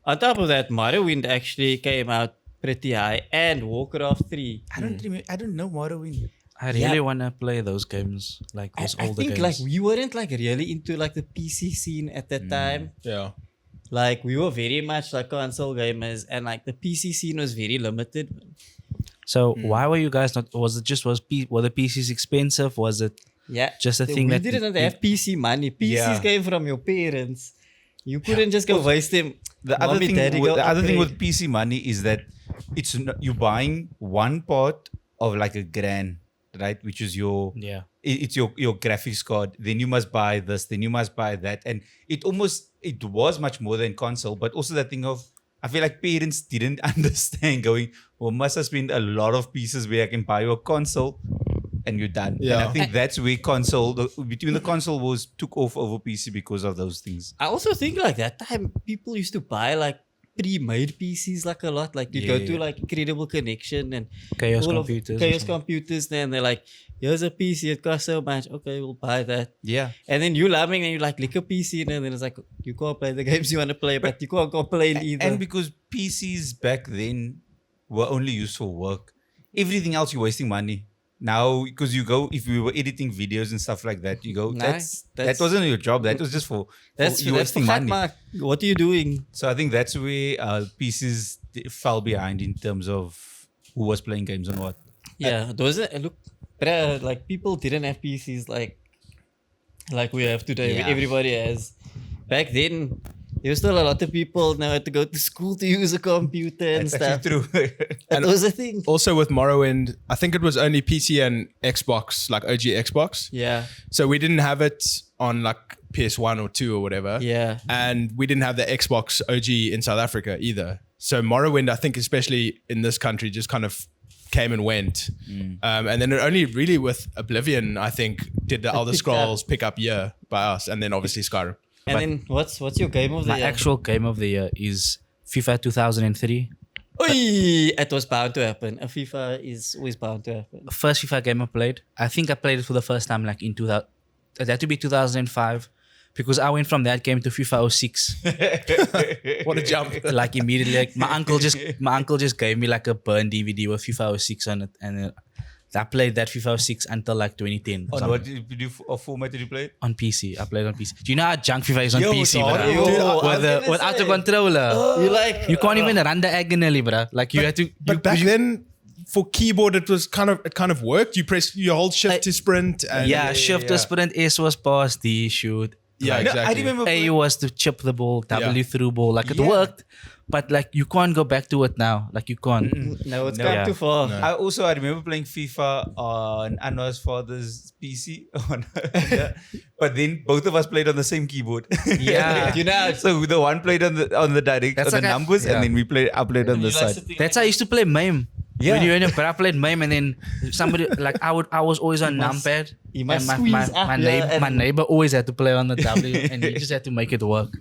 On top of that, Morrowind actually came out pretty high, and Warcraft 3. I don't know Morrowind. I really want to play those games, like those I older think games. like we weren't like really into like the PC scene at that time. Yeah. Like we were very much like console gamers, and like the PC scene was very limited. So why were you guys not? Was it just were the PCs expensive? Was it Yeah, just a thing we that didn't have PC money. PCs came from your parents. You couldn't just go waste them. The Mommy, other thing, daddy, with, go the other thing upgrade. with PC money is that it's not, you're buying one part of like a grand, right? Which is your it's your graphics card. Then you must buy this. Then you must buy that. And it was much more than console, but also that thing of I feel like parents didn't understand going, well, must have spent a lot of pieces where I can buy your console and you're done. Yeah. And I think that's where between the console wars took off over PC because of those things. I also think like that time people used to buy like pre-made PCs like a lot. Like you go to like Incredible Connection and Chaos all of Computers? Chaos Computers, and they're like, here's a PC, it costs so much. Okay, we'll buy that. Yeah. And then you loving and you like lick a PC, and then it's like you can't play the games you want to play, but you can't complain either. And because PCs back then were only used for work, everything else you're wasting money. Now, because if we were editing videos and stuff like that, you go, that wasn't your job. That was just for you wasting money. Mark. What are you doing? So I think that's where PCs fell behind in terms of who was playing games and what. Yeah, those are, look, bruh, like people didn't have PCs like we have today. Yeah. Everybody has. Back then, there was still a lot of people now had to go to school to use a computer and That's stuff. actually true. That was a thing. Also with Morrowind, I think it was only PC and Xbox, like OG Xbox. Yeah, So we didn't have it on like PS1 or 2 or whatever. yeah. And we didn't have the Xbox OG in South Africa either. So Morrowind, I think, especially in this country, just kind of came and went. And then it only really with Oblivion, I think, did the Elder Scrolls pick up year by us. And then obviously Skyrim. And then what's your game of the My year? actual game of the year is FIFA 2003. Oi, it was bound to happen. A FIFA is always bound to happen. The first FIFA game I played. I think I played it for the first time like in 2000. It had to be 2005 because I went from that game to FIFA 06. What a jump. Like immediately, like my uncle just gave me like a burn DVD with FIFA 06 on it, and I played that FIFA 06 until like 2010. On what format did you play? On PC. I played on PC. Do you know how junk FIFA is on PC, sorry, bro? yo. Without a controller. You You can't even run diagonally, bro. Like you had to. But back then, for keyboard, it kind of worked. You hold shift to sprint. And Shift to sprint. S was pass, D shoot. Yeah, No, exactly. I remember A was to chip the ball, W through ball. Like it Yeah. worked, but like you can't go back to it now. Like you can't. No, it's No. gone Yeah. too far. No. I remember playing FIFA on Anwar's father's PC. But then both of us played on the same keyboard. Yeah. You know, So the one played on the direct That's on the like a- numbers, yeah. and then I played on the side. That's how I used to play MAME. Yeah. When you were in but I played MAME and then somebody like I was always on numpad. you must and squeeze up, yeah, my and- neighbor always had to play on the W and he just had to make it work.